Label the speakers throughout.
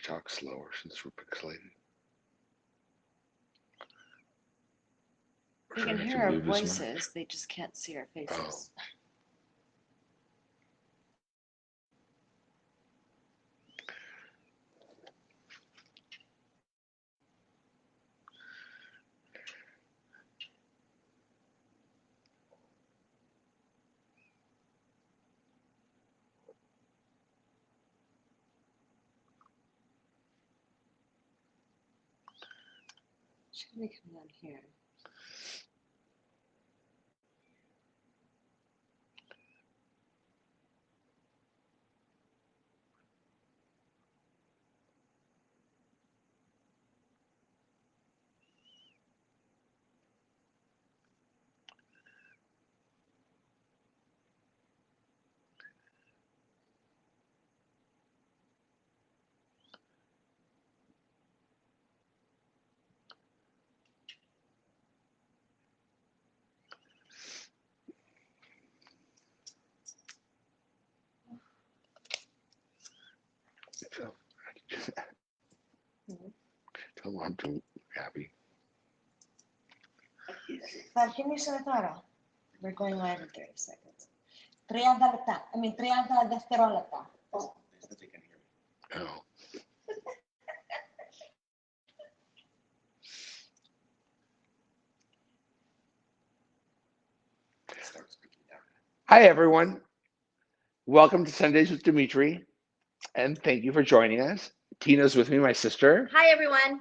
Speaker 1: talk slower since we're pixelated? Or
Speaker 2: They
Speaker 1: should I
Speaker 2: can
Speaker 1: have to
Speaker 2: hear our
Speaker 1: move this much?
Speaker 2: voices, they just can't see our
Speaker 1: Oh,
Speaker 2: faces. Should we come down here?
Speaker 1: so
Speaker 2: Mhm.
Speaker 1: tell them I'm too happy.
Speaker 2: Can you say that? We're going live in 30 seconds. Triadalata. I mean, triada desterolata.
Speaker 1: Oh. Hi, everyone. Welcome to Sundays with Dimitri, and thank you for joining us. Tina's with me, my sister.
Speaker 3: Hi, everyone.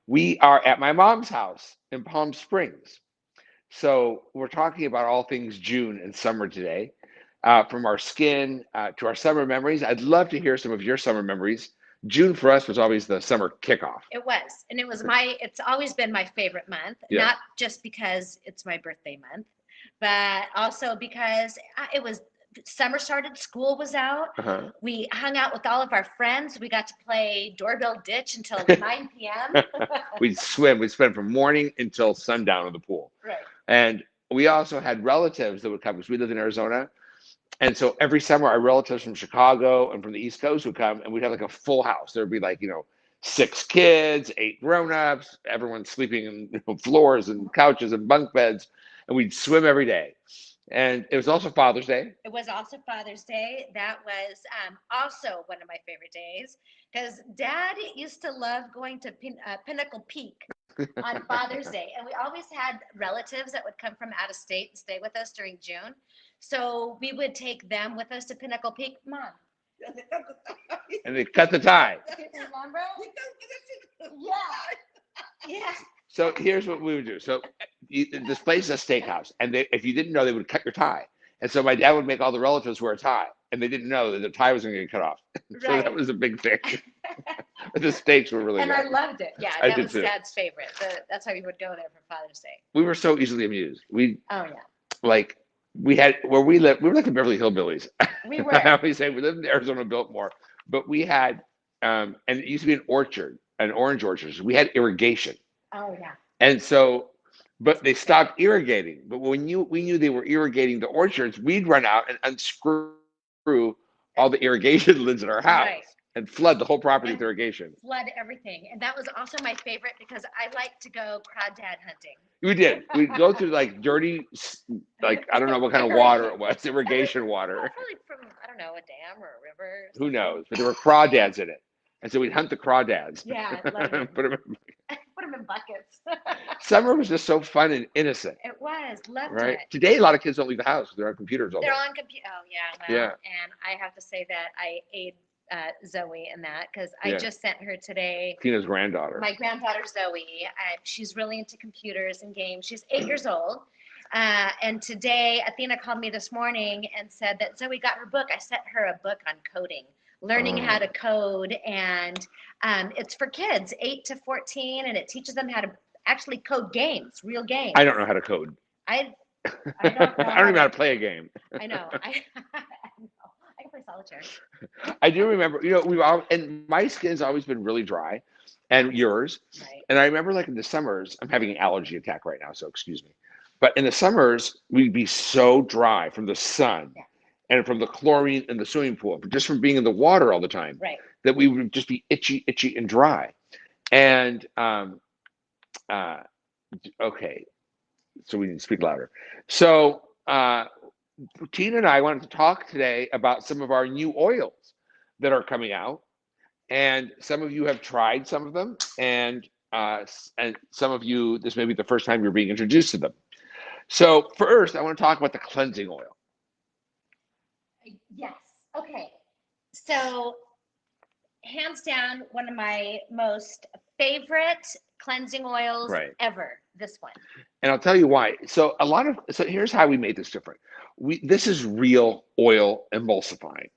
Speaker 1: We are at my mom's house in Palm Springs. So we're talking about all things June and summer today, from our skin to our summer memories. I'd love to hear some of your summer memories. June for us was always the summer kickoff.
Speaker 3: It was, and it's always been my favorite month,
Speaker 1: Yeah.
Speaker 3: not just because it's my birthday month, but also because it was summer started, school was out.
Speaker 1: Uh-huh.
Speaker 3: We hung out with all of our friends. We got to play doorbell ditch until 9 p.m.
Speaker 1: We'd swim. We'd spend from morning until sundown in the pool.
Speaker 3: Right.
Speaker 1: And we also had relatives that would come because we lived in Arizona. And so every summer, our relatives from Chicago and from the East Coast would come, and we'd have like a full house. There'd be like, 6 kids, 8 grown-ups, everyone sleeping in floors and couches and bunk beds, and we'd swim every day. And it was also Father's Day.
Speaker 3: It was also Father's Day. That was also one of my favorite days because Dad used to love going to Pinnacle Peak on Father's Day. And we always had relatives that would come from out of state and stay with us during June. So we would take them with us to Pinnacle Peak. Mom.
Speaker 1: And they cut the tie.
Speaker 3: Remember? Yeah. Yeah.
Speaker 1: So here's what we would do. So this place is a steakhouse, and if you didn't know, they would cut your tie. And so my dad would make all the relatives wear a tie, and they didn't know that the tie was going to get cut off. So
Speaker 3: Right.
Speaker 1: that was a big thing. But the steaks were really
Speaker 3: And
Speaker 1: good.
Speaker 3: I loved it. Yeah,
Speaker 1: I
Speaker 3: that
Speaker 1: did
Speaker 3: was
Speaker 1: too.
Speaker 3: Dad's favorite. That's why we would go there for Father's Day.
Speaker 1: We were so easily amused.
Speaker 3: Oh, yeah.
Speaker 1: Like, we had, where we lived, we were like the Beverly Hillbillies.
Speaker 3: We were.
Speaker 1: I always say we lived in Arizona Biltmore, but we had, and it used to be an orchard, an orange orchard. So we had irrigation.
Speaker 3: Oh, yeah.
Speaker 1: And so, but they stopped irrigating. But when we knew they were irrigating the orchards, we'd run out and unscrew all the irrigation lids in our house
Speaker 3: Right.
Speaker 1: and flood the whole property
Speaker 3: And
Speaker 1: with irrigation.
Speaker 3: flood everything. And that was also my favorite because I like to go crawdad hunting.
Speaker 1: We did. We'd go through like dirty, like, I don't know what kind of water it was, irrigation water.
Speaker 3: Probably from, I don't know, a dam or a river.
Speaker 1: Who knows? But there were crawdads in it. And so we'd hunt the crawdads.
Speaker 3: Yeah, I love it.
Speaker 1: Put 'em
Speaker 3: Put them in buckets.
Speaker 1: Summer was just so fun and innocent.
Speaker 3: It was. Loved
Speaker 1: Right?
Speaker 3: it.
Speaker 1: Today, a lot of kids don't leave the house. They're on computers all day.
Speaker 3: They're on computer. Oh, yeah. Well,
Speaker 1: Yeah.
Speaker 3: And I have to say that I aid Zoe in that because I
Speaker 1: Yeah.
Speaker 3: just sent her today.
Speaker 1: Tina's granddaughter.
Speaker 3: My granddaughter Zoe, she's really into computers and games. She's 8 years old. And today, Athena called me this morning and said that Zoe got her book. I sent her a book on coding, learning how to code. And it's for kids 8 to 14, and it teaches them how to actually code games, real games.
Speaker 1: I don't know how to code.
Speaker 3: I
Speaker 1: I
Speaker 3: don't know.
Speaker 1: don't even know how to play a game.
Speaker 3: I know. I can play solitaire.
Speaker 1: I do remember, and my skin's always been really dry, and yours.
Speaker 3: Right.
Speaker 1: And I remember, like in the summers, I'm having an allergy attack right now, so excuse me. But in the summers, we'd be so dry from the sun
Speaker 3: Yeah.
Speaker 1: and from the chlorine in the swimming pool, just from being in the water all the time.
Speaker 3: Right.
Speaker 1: that we would just be itchy, and dry. And uh, okay, so we need to speak louder. So Tina and I wanted to talk today about some of our new oils that are coming out, and some of you have tried some of them, and some of you, this may be the first time you're being introduced to them. So first, I want to talk about the cleansing oil.
Speaker 3: Yes. Okay. So, hands down, one of my most favorite cleansing oils
Speaker 1: Right.
Speaker 3: ever. This one.
Speaker 1: And I'll tell you why. So here's how we made this different. This is real oil emulsifying.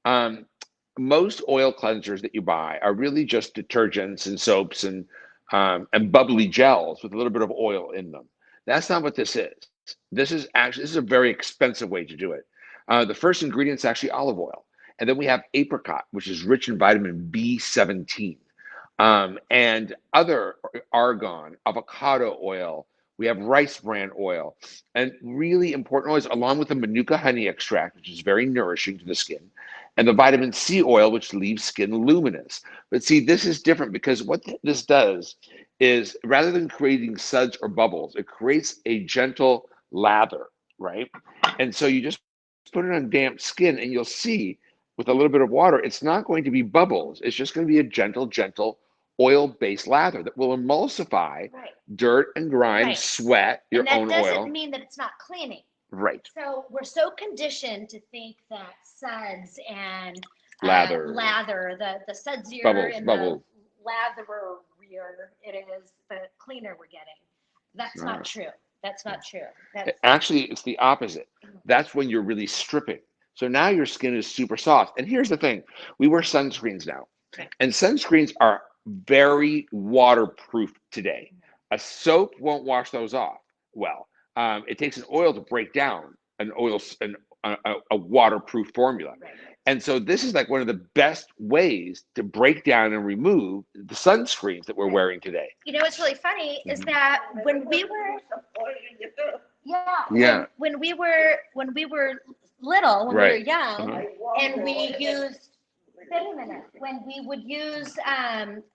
Speaker 1: Um, Most oil cleansers that you buy are really just detergents and soaps and bubbly gels with a little bit of oil in them. That's not what this is. This is a very expensive way to do it. The first ingredient is actually olive oil, and then we have apricot, which is rich in vitamin B17, and other argan, avocado oil. We have rice bran oil, and really important oils, along with the manuka honey extract, which is very nourishing to the skin, and the vitamin C oil, which leaves skin luminous. But see, this is different because what this does is rather than creating suds or bubbles, it creates a gentle lather, right? And so you just put it on damp skin, and you'll see with a little bit of water, it's not going to be bubbles. It's just going to be a gentle oil-based lather that will emulsify
Speaker 3: Right.
Speaker 1: dirt and grime,
Speaker 3: Right.
Speaker 1: sweat, your
Speaker 3: And that
Speaker 1: own
Speaker 3: doesn't
Speaker 1: oil.
Speaker 3: mean that it's not cleaning.
Speaker 1: Right.
Speaker 3: So we're so conditioned to think that suds and
Speaker 1: Lather.
Speaker 3: the sudsier
Speaker 1: Bubbles,
Speaker 3: and
Speaker 1: bubbles.
Speaker 3: the latherier it is, the cleaner we're getting. That's not true. That's not true. That's
Speaker 1: Actually, it's the opposite. That's when you're really stripping. So now your skin is super soft. And here's the thing, we wear sunscreens now, and sunscreens are very waterproof today. A soap won't wash those off well. It takes an oil to break down a waterproof formula.
Speaker 3: right.
Speaker 1: And so this is like one of the best ways to break down and remove the sunscreens that we're
Speaker 3: Right.
Speaker 1: wearing today.
Speaker 3: You know what's really funny is that when we were
Speaker 1: Yeah.
Speaker 3: when we were little, when we were
Speaker 1: Right.
Speaker 3: young,
Speaker 1: Uh-huh.
Speaker 3: and we used when we would use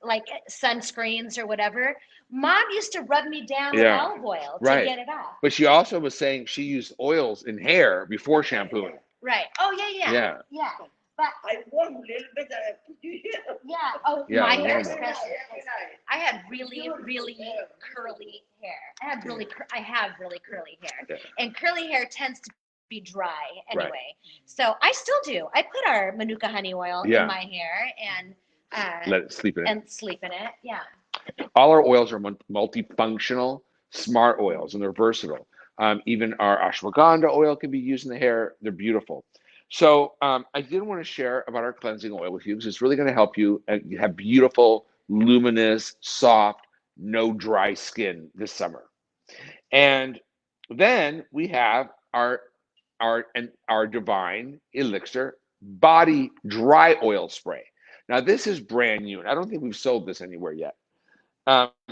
Speaker 3: like sunscreens or whatever, mom used to rub me down with
Speaker 1: Yeah.
Speaker 3: olive oil to
Speaker 1: Right.
Speaker 3: get it off.
Speaker 1: But she also was saying she used oils in hair before shampooing.
Speaker 3: Right. Oh yeah.
Speaker 1: Yeah.
Speaker 3: But
Speaker 4: I want a little bit of
Speaker 3: yeah. Oh,
Speaker 1: Yeah,
Speaker 3: my
Speaker 1: I
Speaker 3: hair
Speaker 1: love it.
Speaker 3: especially. I had really curly hair. I have really curly hair,
Speaker 1: Yeah.
Speaker 3: and curly hair tends to be dry
Speaker 1: Right.
Speaker 3: anyway. So I still do. I put our manuka honey oil
Speaker 1: Yeah.
Speaker 3: in my hair and
Speaker 1: Let it sleep in it.
Speaker 3: sleep in it. Yeah.
Speaker 1: All our oils are multifunctional, smart oils, and they're versatile. Even our ashwagandha oil can be used in the hair. They're beautiful. So I did want to share about our cleansing oil with you because it's really going to help you and you have beautiful, luminous, soft, no dry skin this summer. And then we have our divine elixir body dry oil spray. Now this is brand new, and I don't think we've sold this anywhere yet.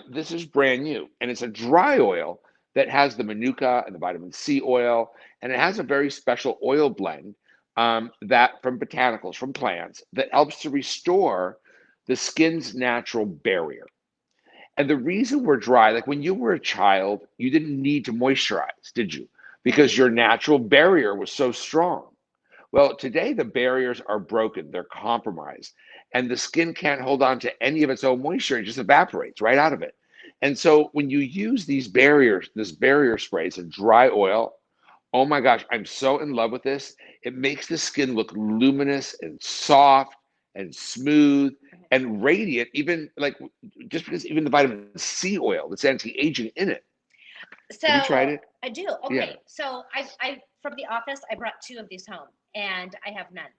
Speaker 1: This is brand new, and it's a dry oil that has the manuka and the vitamin C oil, and it has a very special oil blend that from botanicals, from plants, that helps to restore the skin's natural barrier. And the reason we're dry, like when you were a child, you didn't need to moisturize, did you? Because your natural barrier was so strong. Well, today the barriers are broken, they're compromised, and the skin can't hold on to any of its own moisture. It just evaporates right out of it. And so when you use these barriers, this barrier spray, it's a dry oil. Oh my gosh, I'm so in love with this. It makes the skin look luminous and soft and smooth and radiant, even like just because even the vitamin C oil, that's anti-aging in it.
Speaker 3: So
Speaker 1: Have you tried it?
Speaker 3: I do.
Speaker 1: Yeah.
Speaker 3: Okay. So I from the office, I brought 2 of these home, and I have none.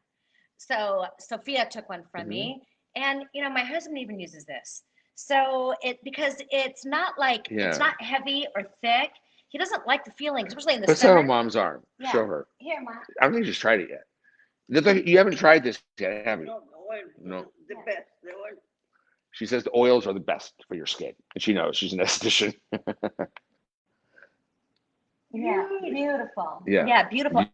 Speaker 3: So Sophia took one from me, and my husband even uses this. So because it's not like it's
Speaker 1: Yeah.
Speaker 3: not heavy or thick. He doesn't like the feeling, especially in the
Speaker 1: Let's have
Speaker 3: summer.
Speaker 1: mom's arm.
Speaker 3: Yeah.
Speaker 1: Show her.
Speaker 3: Here, Mom.
Speaker 1: I don't think she's tried it yet. You haven't tried this yet, have you?
Speaker 4: No, the oil,
Speaker 1: No.
Speaker 4: the best, the oil.
Speaker 1: She says the oils are the best for your skin, and she knows she's an esthetician.
Speaker 3: Yeah, beautiful.
Speaker 1: Yeah.
Speaker 3: Yeah, beautiful.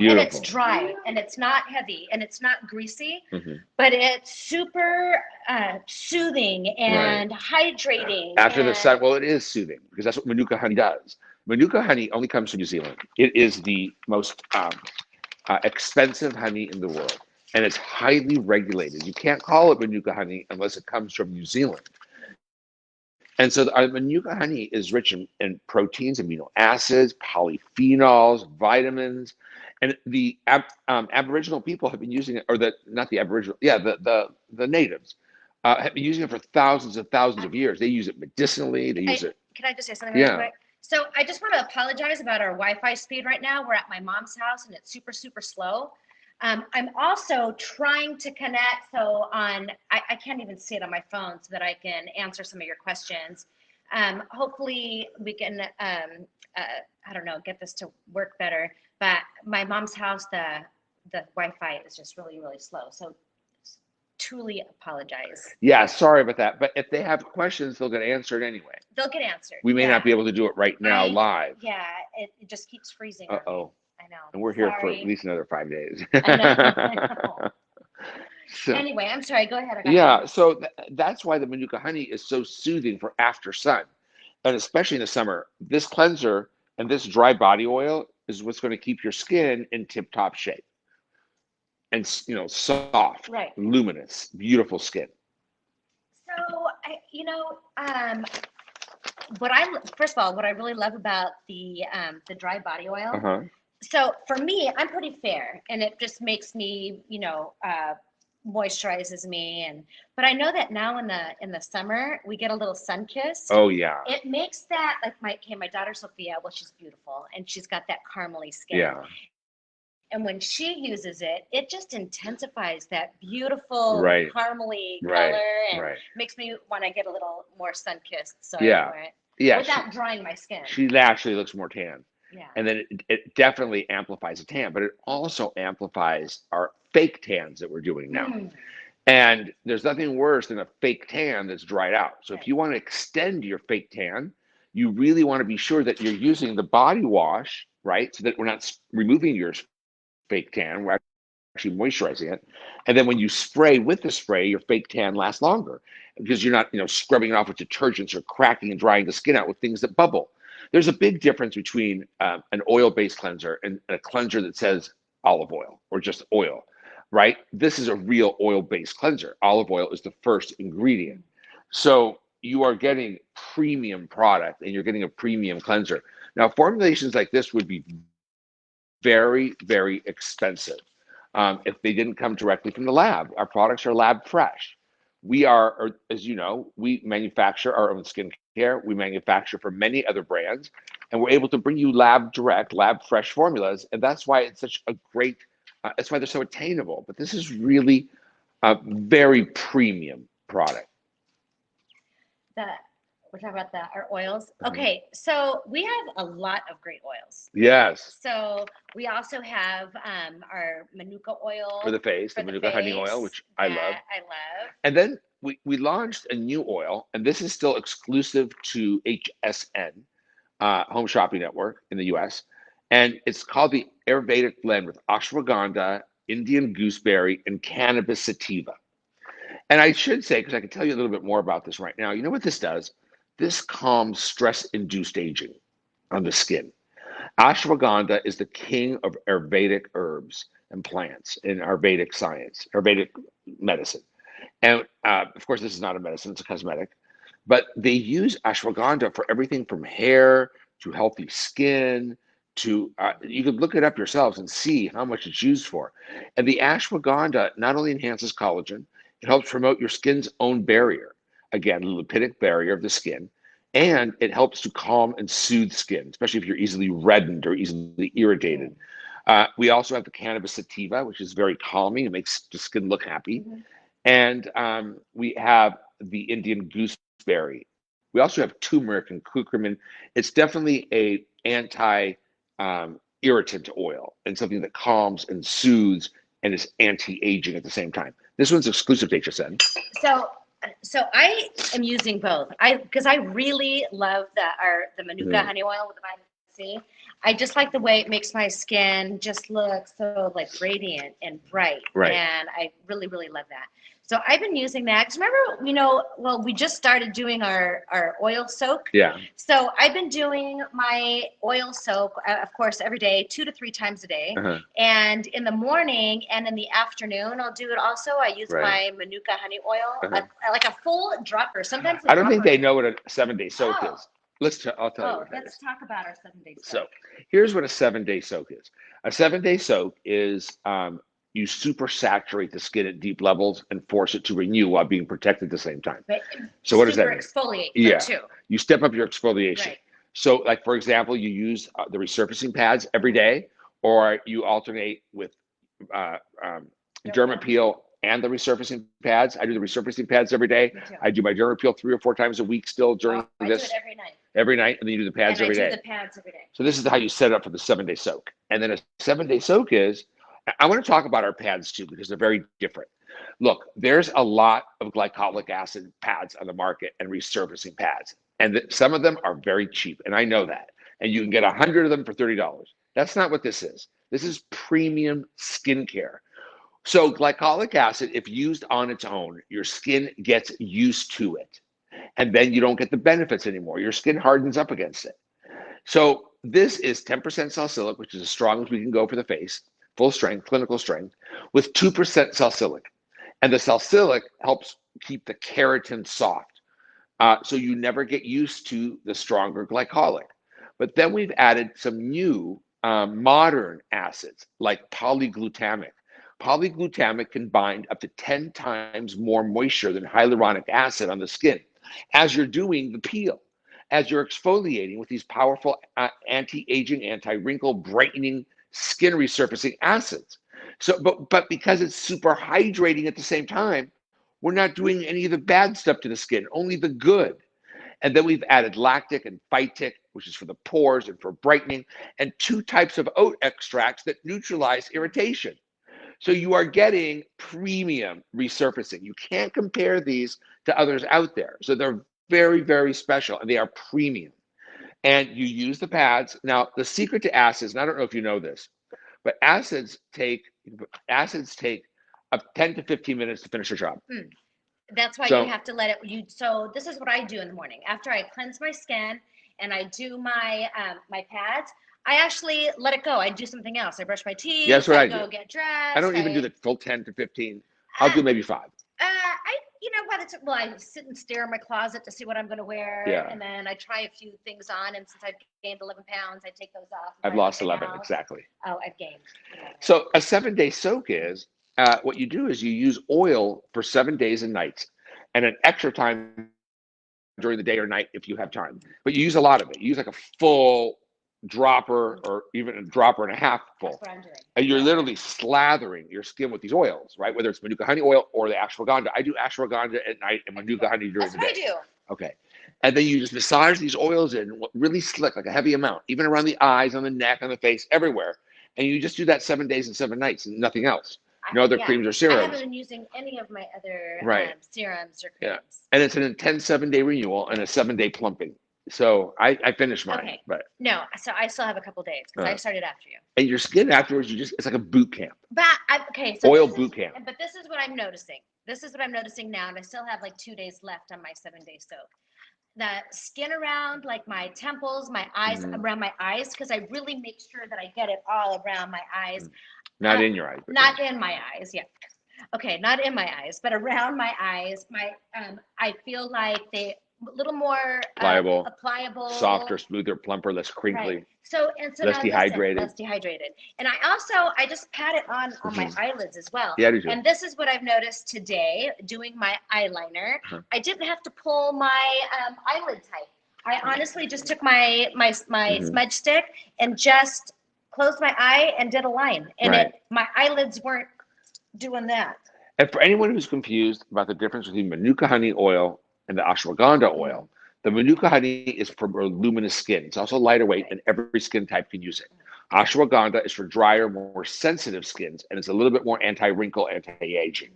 Speaker 3: And it's
Speaker 1: Beautiful.
Speaker 3: dry, and it's not heavy, and it's not greasy,
Speaker 1: Hmm.
Speaker 3: but it's super soothing and hydrating.
Speaker 1: After the
Speaker 3: And
Speaker 1: sun, well, it is soothing because that's what Manuka honey does. Manuka honey only comes from New Zealand. It is the most expensive honey in the world, and it's highly regulated. You can't call it Manuka honey unless it comes from New Zealand. And so the Manuka honey is rich in proteins, amino acids, polyphenols, vitamins, and the Aboriginal people have been using it, or the not the Aboriginal, yeah, the natives have been using it for thousands and thousands of years. They use it medicinally. They use it,
Speaker 3: can I just say something really
Speaker 1: yeah.
Speaker 3: quick? So I just want to apologize about our Wi-Fi speed right now. We're at my mom's house, and it's super, super slow. I'm also trying to connect, so I can't even see it on my phone so that I can answer some of your questions. Hopefully we can, I don't know, get this to work better. But my mom's house, the Wi-Fi is just really, really slow. So truly apologize.
Speaker 1: Yeah, sorry about that. But if they have questions, they'll get answered anyway.
Speaker 3: They'll get answered.
Speaker 1: We may
Speaker 3: yeah.
Speaker 1: not be able to do it right now live.
Speaker 3: Yeah, it just keeps freezing. on me.
Speaker 1: Uh-oh.
Speaker 3: I know.
Speaker 1: And we're here for
Speaker 3: Sorry.
Speaker 1: at least another 5 days.
Speaker 3: I know. I know.
Speaker 1: So,
Speaker 3: Anyway, I'm sorry. Go ahead.
Speaker 1: yeah, so that's why the Manuka honey is so soothing for after sun, and especially in the summer. This cleanser and this dry body oil is what's going to keep your skin in tip-top shape and soft,
Speaker 3: Right.
Speaker 1: luminous, beautiful skin.
Speaker 3: So, first of all, what I really love about the dry body oil.
Speaker 1: Uh-huh.
Speaker 3: So for me, I'm pretty fair, and it just makes me, moisturizes me, but I know that now in the summer we get a little sun kiss.
Speaker 1: Oh yeah.
Speaker 3: It makes that like my daughter Sophia. Well, she's beautiful, and she's got that caramely skin.
Speaker 1: Yeah.
Speaker 3: And when she uses it, it just intensifies that beautiful
Speaker 1: Right.
Speaker 3: caramely
Speaker 1: Right.
Speaker 3: color and
Speaker 1: Right.
Speaker 3: makes me want to get a little more sun kissed. So
Speaker 1: Yeah.
Speaker 3: I wear it
Speaker 1: Yeah.
Speaker 3: without drying my skin.
Speaker 1: She naturally looks more tan.
Speaker 3: Yeah.
Speaker 1: And then it definitely amplifies a tan, but it also amplifies our fake tans that we're doing now.
Speaker 3: Mm.
Speaker 1: And there's nothing worse than a fake tan that's dried out. So
Speaker 3: Right.
Speaker 1: if you want to extend your fake tan, you really want to be sure that you're using the body wash, right? So that we're not removing your fake tan, we're actually moisturizing it. And then when you spray with the spray, your fake tan lasts longer because you're not, scrubbing it off with detergents or cracking and drying the skin out with things that bubble. There's a big difference between an oil-based cleanser and a cleanser that says olive oil or just oil, right? This is a real oil-based cleanser. Olive oil is the first ingredient. So you are getting premium product and you're getting a premium cleanser. Now, formulations like this would be very, very expensive if they didn't come directly from the lab. Our products are lab fresh. We are, or, as you know, we manufacture our own skincare. We manufacture for many other brands, and we're able to bring you lab direct, lab fresh formulas. And that's why it's such a great, that's why they're so attainable. But this is really a very premium product.
Speaker 3: We're talking about our oils. Okay, so we have a lot of great oils.
Speaker 1: Yes.
Speaker 3: So we also have our Manuka oil
Speaker 1: For the face, the Manuka honey oil, which I love.
Speaker 3: I love.
Speaker 1: And then we launched a new oil, and this is still exclusive to HSN, Home Shopping Network in the US. And it's called the Ayurvedic blend with ashwagandha, Indian gooseberry, and cannabis sativa. And I should say, because I can tell you a little bit more about this right now, you know what this does? This calms stress-induced aging on the skin. Ashwagandha is the king of Ayurvedic herbs and plants in Ayurvedic science, Ayurvedic medicine. And of course, this is not a medicine, it's a cosmetic. But they use ashwagandha for everything from hair to healthy skin to, you can look it up yourselves and see how much it's used for. And the ashwagandha not only enhances collagen, it helps promote your skin's own barrier. Again, the lipidic barrier of the skin. And it helps to calm and soothe skin, especially if you're easily reddened or easily irritated. We also have the cannabis sativa, which is very calming. It makes the skin look happy.
Speaker 3: Mm-hmm.
Speaker 1: And we have the Indian gooseberry. We also have turmeric and curcumin. It's definitely a anti irritant oil and something that calms and soothes and is anti-aging at the same time. This one's exclusive to HSN.
Speaker 3: So I am using both. Because I really love the Manuka honey oil with the vitamin C. I just like the way it makes my skin just look so like radiant and bright.
Speaker 1: Right.
Speaker 3: And I really, really love that. So I've been using that. 'Cause remember, well, we just started doing our oil soak.
Speaker 1: Yeah.
Speaker 3: So I've been doing my oil soak, of course, every day, 2 to 3 times a day.
Speaker 1: Uh-huh.
Speaker 3: And in the morning and in the afternoon, I'll do it also. I use
Speaker 1: Right.
Speaker 3: my Manuka honey oil,
Speaker 1: Uh-huh.
Speaker 3: like a full dropper. Sometimes
Speaker 1: I don't think
Speaker 3: dropper-
Speaker 1: they know what a 7-day soak
Speaker 3: Oh.
Speaker 1: is. I'll tell you
Speaker 3: Oh,
Speaker 1: what that
Speaker 3: let's
Speaker 1: is.
Speaker 3: talk about our 7 day
Speaker 1: So
Speaker 3: soak.
Speaker 1: here's what a 7-day soak is. A 7-day soak is you super saturate the skin at deep levels and force it to renew while being protected at the same time.
Speaker 3: But
Speaker 1: So what does that
Speaker 3: super
Speaker 1: mean?
Speaker 3: exfoliate
Speaker 1: Yeah.
Speaker 3: too.
Speaker 1: You step up your exfoliation.
Speaker 3: Right.
Speaker 1: So like, for example, you use the resurfacing pads every day, or you alternate with uh, um, derma peel and the resurfacing pads. I do the resurfacing pads every day.
Speaker 3: Me too.
Speaker 1: I do my derma peel 3 or 4 times a week still during
Speaker 3: I do
Speaker 1: this.
Speaker 3: it every night.
Speaker 1: Every night, and then you do the pads
Speaker 3: And
Speaker 1: every
Speaker 3: I
Speaker 1: day.
Speaker 3: do the pads every day.
Speaker 1: So this is how you set it up for the 7-day soak. And then a 7-day soak is, I want to talk about our pads too, because they're very different. Look, there's a lot of glycolic acid pads on the market and resurfacing pads. And some of them are very cheap. And I know that. And you can get 100 of them for $30. That's not what this is. This is premium skincare. So glycolic acid, if used on its own, your skin gets used to it. And then you don't get the benefits anymore. Your skin hardens up against it. So this is 10% salicylic, which is as strong as we can go for the face, full strength, clinical strength, with 2% salicylic. And the salicylic helps keep the keratin soft. So you never get used to the stronger glycolic. But then we've added some new modern acids like polyglutamic. Polyglutamic can bind up to 10 times more moisture than hyaluronic acid on the skin as you're doing the peel, as you're exfoliating with these powerful anti-aging, anti-wrinkle, brightening, skin resurfacing acids. So, but because it's super hydrating at the same time, we're not doing any of the bad stuff to the skin, only the good. And then we've added lactic and phytic, which is for the pores and for brightening, and 2 types of oat extracts that neutralize irritation. So you are getting premium resurfacing. You can't compare these to others out there. So they're very, very special, and they are premium. And you use the pads. Now, the secret to acids, and I don't know if you know this, but acids take up 10 to 15 minutes to finish a job.
Speaker 3: That's why
Speaker 1: So-
Speaker 3: you have to let it. So this is what I do in the morning after I cleanse my skin and I do my my pads. I actually let it go. I do something else. I brush my teeth.
Speaker 1: Yeah, that's what I
Speaker 3: go
Speaker 1: do.
Speaker 3: get dressed.
Speaker 1: I don't even do the full 10 to 15. I'll do maybe 5.
Speaker 3: Well, I sit and stare in my closet to see what I'm going to wear,
Speaker 1: Yeah.
Speaker 3: and then I try a few things on. And since I've gained 11 pounds, I take those off.
Speaker 1: I've lost 11, exactly.
Speaker 3: Oh, I've gained.
Speaker 1: So a 7-day soak is what you do is you use oil for 7 days and nights, and an extra time during the day or night if you have time. But you use a lot of it. You use like a full dropper or even a dropper and a half full.
Speaker 3: That's what I'm doing.
Speaker 1: And you're literally slathering your skin with these oils, right? Whether it's Manuka honey oil or the ashwagandha. I do ashwagandha at night and Manuka honey during
Speaker 3: That's
Speaker 1: the
Speaker 3: what
Speaker 1: day.
Speaker 3: I do.
Speaker 1: Okay. And then you just massage these oils in really slick, like a heavy amount, even around the eyes, on the neck, on the face, everywhere. And you just do that 7 days and 7 nights and nothing else. No other creams or
Speaker 3: I
Speaker 1: serums.
Speaker 3: haven't been using any of my other
Speaker 1: Right.
Speaker 3: serums or
Speaker 1: Yeah.
Speaker 3: creams.
Speaker 1: And it's an intense 7-day renewal and a 7-day plumping. So I finished mine.
Speaker 3: Okay.
Speaker 1: But
Speaker 3: No, so I still have a couple days because I started after you.
Speaker 1: and your skin afterwards, it's like a boot camp.
Speaker 3: But so
Speaker 1: Oil
Speaker 3: this
Speaker 1: boot
Speaker 3: is-
Speaker 1: camp.
Speaker 3: But this is what I'm noticing. This is what I'm noticing now, and I still have like 2 days left on my 7-day soak. The skin around like my temples, my eyes, around my eyes, because I really make sure that I get it all around my eyes.
Speaker 1: Not in your eyes. But
Speaker 3: Not in my eyes, yeah. Okay, not in my eyes, but around my eyes. My I feel like they a little more
Speaker 1: Pliable,
Speaker 3: pliable,
Speaker 1: softer, smoother, plumper, less crinkly.
Speaker 3: Right. So
Speaker 1: Less
Speaker 3: now listen,
Speaker 1: dehydrated.
Speaker 3: less dehydrated. And I just pat it on my eyelids as well.
Speaker 1: Yeah, I do too.
Speaker 3: And this is what I've noticed today doing my eyeliner. I didn't have to pull my eyelid tight. I honestly just took my smudge stick and just closed my eye and did a line. And
Speaker 1: Right.
Speaker 3: my eyelids weren't doing that.
Speaker 1: And for anyone who's confused about the difference between Manuka honey oil and the ashwagandha oil, the Manuka honey is for luminous skin. It's also lighter weight, and every skin type can use it. Ashwagandha is for drier, more sensitive skins, and it's a little bit more anti-wrinkle, anti-aging.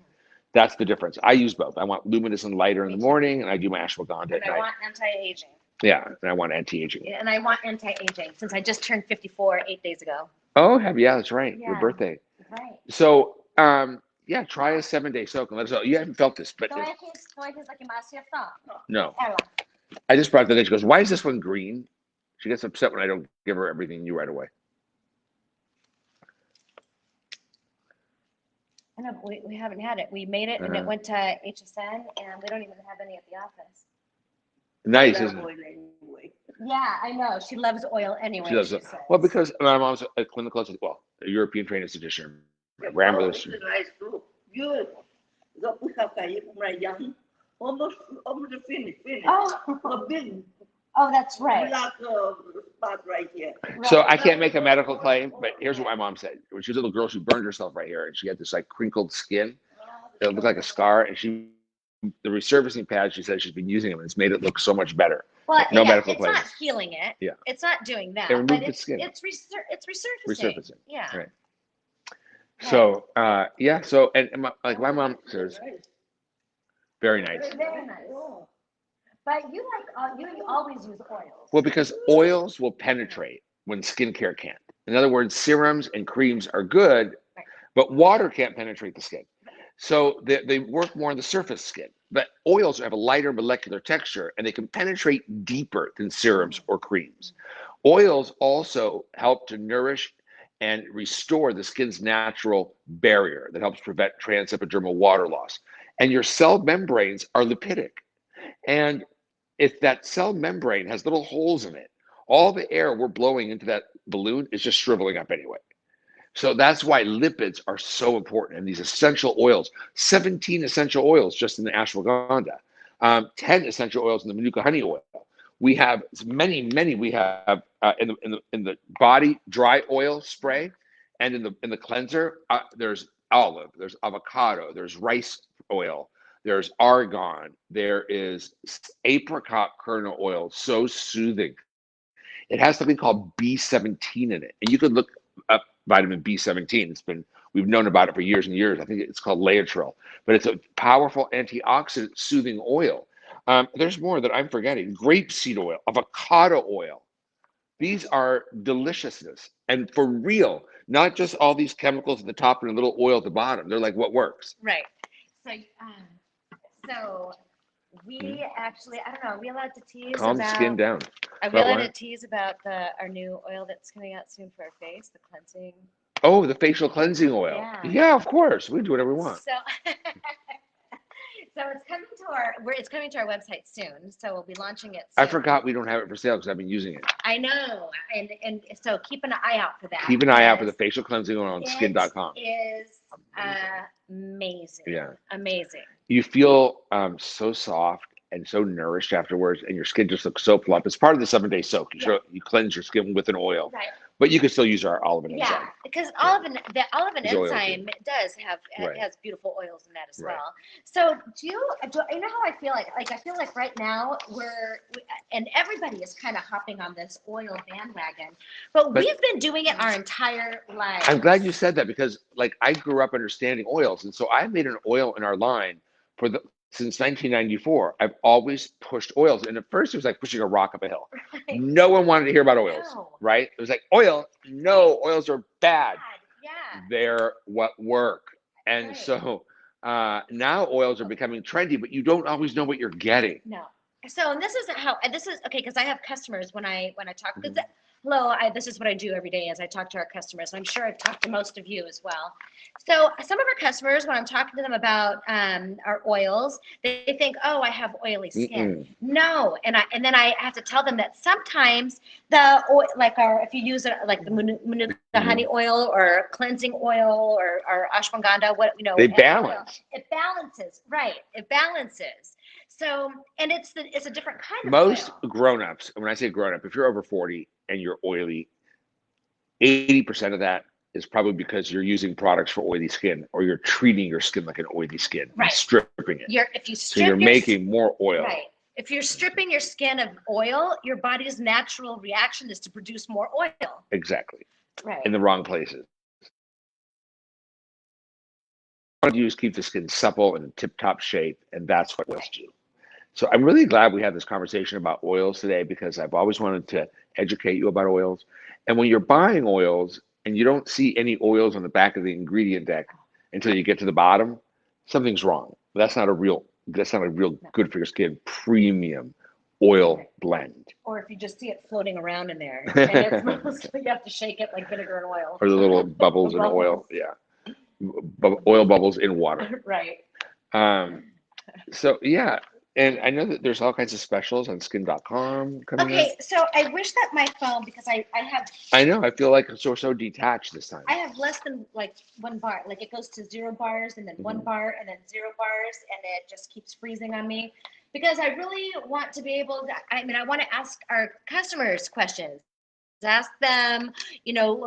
Speaker 1: That's the difference. I use both. I want luminous and lighter in the morning, and I do my ashwagandha at
Speaker 3: And I
Speaker 1: night.
Speaker 3: want anti-aging.
Speaker 1: Yeah, and I want anti-aging.
Speaker 3: And I want anti-aging since I just turned 54 8 days ago.
Speaker 1: Oh, yeah, that's right. Your
Speaker 3: Yeah.
Speaker 1: birthday.
Speaker 3: Right.
Speaker 1: So, yeah, try a 7-day soak and let us know. You haven't felt this, but
Speaker 3: No hay que más cierto.
Speaker 1: no.
Speaker 3: Ella.
Speaker 1: I just brought that in. She goes, "Why is this one green?" She gets upset when I don't give her everything new right away.
Speaker 3: I know, but we haven't had it. We made it and it
Speaker 1: Uh-huh.
Speaker 3: went to HSN and we don't even have any at the office.
Speaker 1: Nice,
Speaker 4: That
Speaker 1: isn't it?
Speaker 4: boy anyway.
Speaker 3: Yeah, I know. She loves oil anyway,
Speaker 1: She does
Speaker 3: she
Speaker 1: it.
Speaker 3: says.
Speaker 1: Well, because my mom's a clinical, well, a European trained esthetician. My
Speaker 4: Oh,
Speaker 1: grandmother's.
Speaker 4: it's nice too. Good. Got we have from young. Almost finished.
Speaker 3: Oh,
Speaker 4: A big
Speaker 3: that's right.
Speaker 4: black spot right here.
Speaker 1: So
Speaker 3: Right.
Speaker 1: I can't make a medical claim, but here's what my mom said. When she was a little girl, she burned herself right here, and she had this like crinkled skin. It looked like a scar, and the resurfacing pad, she said she's been using them, and it's made it look so much better.
Speaker 3: Well,
Speaker 1: No
Speaker 3: yeah,
Speaker 1: medical
Speaker 3: it's
Speaker 1: claims.
Speaker 3: not healing it.
Speaker 1: Yeah.
Speaker 3: It's not doing that.
Speaker 1: It removed
Speaker 3: but
Speaker 1: the
Speaker 3: it's
Speaker 1: skin.
Speaker 3: it's resurfacing.
Speaker 1: Resurfacing.
Speaker 3: Yeah.
Speaker 1: Right. So yeah. So and my mom says very nice.
Speaker 3: Very nice. But you always use oils.
Speaker 1: Well, because oils will penetrate when skincare can't. In other words, serums and creams are good,
Speaker 3: Right.
Speaker 1: but water can't penetrate the skin. So they work more on the surface skin. But oils have a lighter molecular texture and they can penetrate deeper than serums or creams. Oils also help to nourish and restore the skin's natural barrier that helps prevent transepidermal water loss. And your cell membranes are lipidic. And if that cell membrane has little holes in it, all the air we're blowing into that balloon is just shriveling up anyway. So that's why lipids are so important. And these essential oils, 17 essential oils just in the ashwagandha, 10 essential oils in the manuka honey oil. We have many. We have in the body dry oil spray, and in the cleanser, there's olive, there's avocado, there's rice oil, there's argan, there is apricot kernel oil, so soothing. It has something called B17 in it, and you could look up vitamin B17. We've known about it for years and years. I think it's called Laetrile, but it's a powerful antioxidant soothing oil. There's more that I'm forgetting. Grapeseed oil, avocado oil. These are deliciousness and for real, not just all these chemicals at the top and a little oil at the bottom. They're like what works.
Speaker 3: Right. So we actually, I don't know, are we allowed to tease
Speaker 1: Calm the skin
Speaker 3: about,
Speaker 1: down.
Speaker 3: are we
Speaker 1: About
Speaker 3: allowed to
Speaker 1: what?
Speaker 3: tease about our new oil that's coming out soon for our face, the cleansing?
Speaker 1: Oh, the facial cleansing oil.
Speaker 3: Yeah.
Speaker 1: Yeah, of course. We can do whatever we want.
Speaker 3: So, so it's coming to our website soon. So we'll be launching it soon.
Speaker 1: I forgot we don't have it for sale because I've been using it.
Speaker 3: I know, and so keep an eye out for that.
Speaker 1: Keep an eye out for the facial cleansing oil on skin.com.
Speaker 3: It is amazing.
Speaker 1: Yeah.
Speaker 3: Amazing.
Speaker 1: You feel so soft and so nourished afterwards, and your skin just looks so plump. It's part of the 7-day soak. You cleanse your skin with an oil,
Speaker 3: Right.
Speaker 1: but you can still use our olive and enzyme.
Speaker 3: Yeah, because olive and
Speaker 1: It's oil
Speaker 3: enzyme does have
Speaker 1: Right.
Speaker 3: has beautiful oils in that as
Speaker 1: Right.
Speaker 3: well. So do you know how I feel like I feel like right now and everybody is kind of hopping on this oil bandwagon, but we've been doing it our entire lives.
Speaker 1: I'm glad you said that because, like, I grew up understanding oils, and so I made an oil in our line since 1994. I've always pushed oils, and at first it was like pushing a rock up a hill.
Speaker 3: Right.
Speaker 1: No one wanted to hear about oils,
Speaker 3: No.
Speaker 1: right? It was like oil. No, oils are bad.
Speaker 3: Yeah.
Speaker 1: They're what work, and
Speaker 3: Right.
Speaker 1: so now oils are becoming trendy, but you don't always know what you're getting.
Speaker 3: No. So, and this is okay, because I have customers when I talk.
Speaker 1: Mhm.
Speaker 3: Hello, this is what I do every day as I talk to our customers. I'm sure I've talked to most of you as well. So some of our customers, when I'm talking to them about our oils, they think, oh, I have oily skin. No, and then I have to tell them that sometimes the oil, if you use it like the manuka honey oil or cleansing oil or ashwagandha,
Speaker 1: They balance.
Speaker 3: It balances, right? It balances. So, and it's a different kind of
Speaker 1: Most
Speaker 3: oil.
Speaker 1: grown-ups, and when I say grown-up, if you're over 40 and you're oily, 80% of that is probably because you're using products for oily skin, or you're treating your skin like an oily skin,
Speaker 3: Right.
Speaker 1: and stripping it.
Speaker 3: If you
Speaker 1: So
Speaker 3: strip
Speaker 1: you're making more oil.
Speaker 3: right. If you're stripping your skin of oil, your body's natural reaction is to produce more oil.
Speaker 1: Exactly.
Speaker 3: Right.
Speaker 1: In the wrong places. What you do is keep the skin supple and in tip-top shape, and that's what oils do. So I'm really glad we had this conversation about oils today because I've always wanted to educate you about oils. And when you're buying oils and you don't see any oils on the back of the ingredient deck until you get to the bottom, something's wrong. That's not a real
Speaker 3: No.
Speaker 1: good for your skin premium oil
Speaker 3: Right.
Speaker 1: blend.
Speaker 3: Or if you just see it floating around in there, and it's mostly you have to shake it like vinegar and oil.
Speaker 1: Or the little bubbles in oil.
Speaker 3: Bubbles.
Speaker 1: Yeah. Oil bubbles in water.
Speaker 3: Right.
Speaker 1: So yeah, and I know that there's all kinds of specials on skin.com coming up.
Speaker 3: Okay, so I wish that my phone, because
Speaker 1: I know, I feel like so detached this time.
Speaker 3: I have less than like 1 bar. Like it goes to 0 bars and then 1 bar and then 0 bars, and it just keeps freezing on me. Because I really want to be able to, I want to ask our customers questions. Ask them,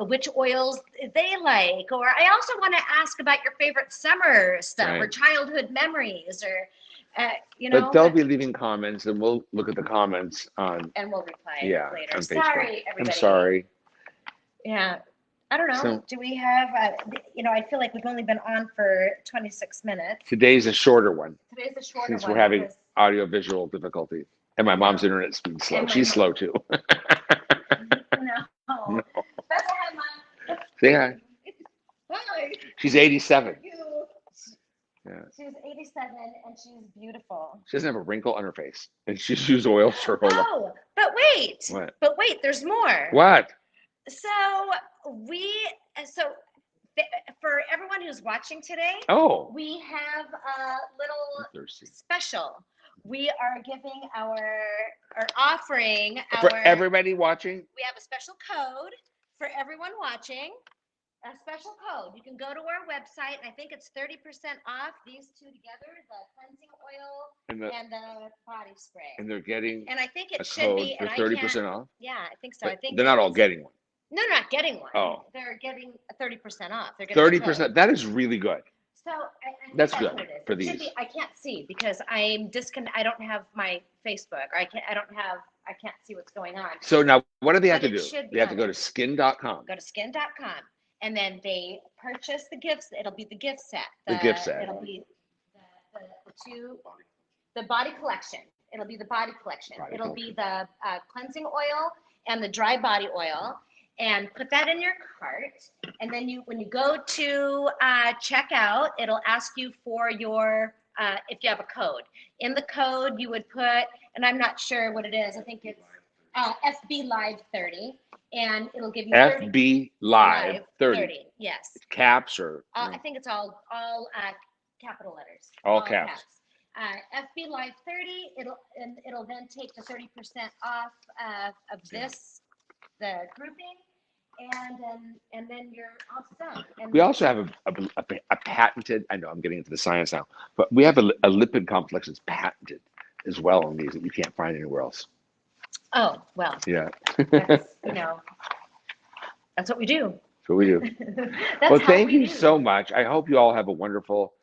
Speaker 3: which oils they like. Or I also want to ask about your favorite summer stuff or
Speaker 1: Right.
Speaker 3: childhood memories or,
Speaker 1: But they'll be leaving comments and we'll look at the comments on,
Speaker 3: and we'll reply
Speaker 1: yeah,
Speaker 3: later.
Speaker 1: on Facebook.
Speaker 3: Sorry, everybody.
Speaker 1: I'm sorry.
Speaker 3: Yeah. I don't know.
Speaker 1: So-
Speaker 3: Do we have, I feel like we've only been on for 26 minutes.
Speaker 1: Today's a shorter one
Speaker 3: Today's a shorter
Speaker 1: since
Speaker 3: one.
Speaker 1: we're having
Speaker 3: because-
Speaker 1: audio-visual difficulties. And my mom's internet speed's slow.
Speaker 3: And my
Speaker 1: She's
Speaker 3: mom-
Speaker 1: slow too.
Speaker 3: No. That's a hi, Mom.
Speaker 1: Say hi.
Speaker 3: Hi.
Speaker 1: She's 87.
Speaker 3: You.
Speaker 1: Yeah.
Speaker 3: She's 87 and she's beautiful.
Speaker 1: She doesn't have a wrinkle on her face. And she's used oils for her whole life.
Speaker 3: Oh, but wait.
Speaker 1: What?
Speaker 3: But wait, there's more.
Speaker 1: What?
Speaker 3: So for everyone who's watching today,
Speaker 1: Oh.
Speaker 3: we have a little
Speaker 1: I'm thirsty.
Speaker 3: special. We are offering
Speaker 1: For everybody watching,
Speaker 3: we have a special code for everyone watching. A special code. You can go to our website, and I think it's 30% off these two together, the cleansing oil
Speaker 1: and
Speaker 3: the body spray.
Speaker 1: they're getting
Speaker 3: And I think
Speaker 1: a
Speaker 3: it should
Speaker 1: code
Speaker 3: be,
Speaker 1: for
Speaker 3: and I
Speaker 1: 30%
Speaker 3: can't,
Speaker 1: off.
Speaker 3: yeah, I think so. I
Speaker 1: But
Speaker 3: think
Speaker 1: they're not all
Speaker 3: it's-
Speaker 1: getting one.
Speaker 3: No, they're not getting one.
Speaker 1: Oh.
Speaker 3: They're getting 30% off. They're getting a code.
Speaker 1: 30%. That is really good.
Speaker 3: So I think
Speaker 1: That's
Speaker 3: what
Speaker 1: good
Speaker 3: it is.
Speaker 1: for
Speaker 3: It should
Speaker 1: these.
Speaker 3: be, I can't see because I don't have my Facebook, or I can't see what's going on.
Speaker 1: So now what do they have
Speaker 3: But
Speaker 1: to
Speaker 3: it
Speaker 1: do?
Speaker 3: should be
Speaker 1: They have to
Speaker 3: on
Speaker 1: go
Speaker 3: it.
Speaker 1: to skin.com.
Speaker 3: Go to skin.com, and then they purchase the gifts. It'll be the gift set.
Speaker 1: The gift set.
Speaker 3: It'll be the body collection. It'll be the body collection. It'll be the cleansing oil and the dry body oil, and put that in your cart. And then when you go to checkout, it'll ask you for your if you have a code. In the code, you would put, and I'm not sure what it is. I think it's FB Live 30, and it'll give you 30,
Speaker 1: FB Live 30.
Speaker 3: Yes.
Speaker 1: Caps or
Speaker 3: I think it's all capital letters.
Speaker 1: all caps.
Speaker 3: FB Live 30. It'll then take the 30% off of the grouping, and then you're all set. And
Speaker 1: We also have a patented, I know I'm getting into the science now, but we have a lipid complex that's patented as well on these that you can't find anywhere else.
Speaker 3: Oh, well,
Speaker 1: Yeah.
Speaker 3: that's, that's what we do.
Speaker 1: That's what we do.
Speaker 3: That's
Speaker 1: Well,
Speaker 3: how
Speaker 1: thank
Speaker 3: we
Speaker 1: you
Speaker 3: do.
Speaker 1: so much. I hope you all have a wonderful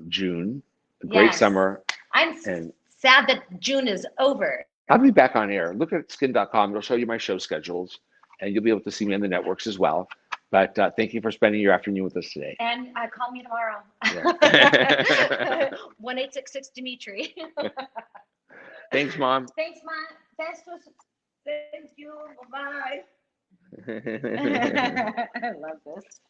Speaker 1: June, a great
Speaker 3: Yes.
Speaker 1: summer.
Speaker 3: I'm
Speaker 1: And
Speaker 3: sad that June is over.
Speaker 1: I'll be back on air. Look at skin.com. It'll show you my show schedules, and you'll be able to see me on the networks as well. But thank you for spending your afternoon with us today.
Speaker 3: And call me tomorrow.
Speaker 1: Yeah.
Speaker 3: 1-866 Dimitri.
Speaker 1: Thanks, Mom.
Speaker 3: Thanks, Mom. Thank you. Bye-bye. I love this.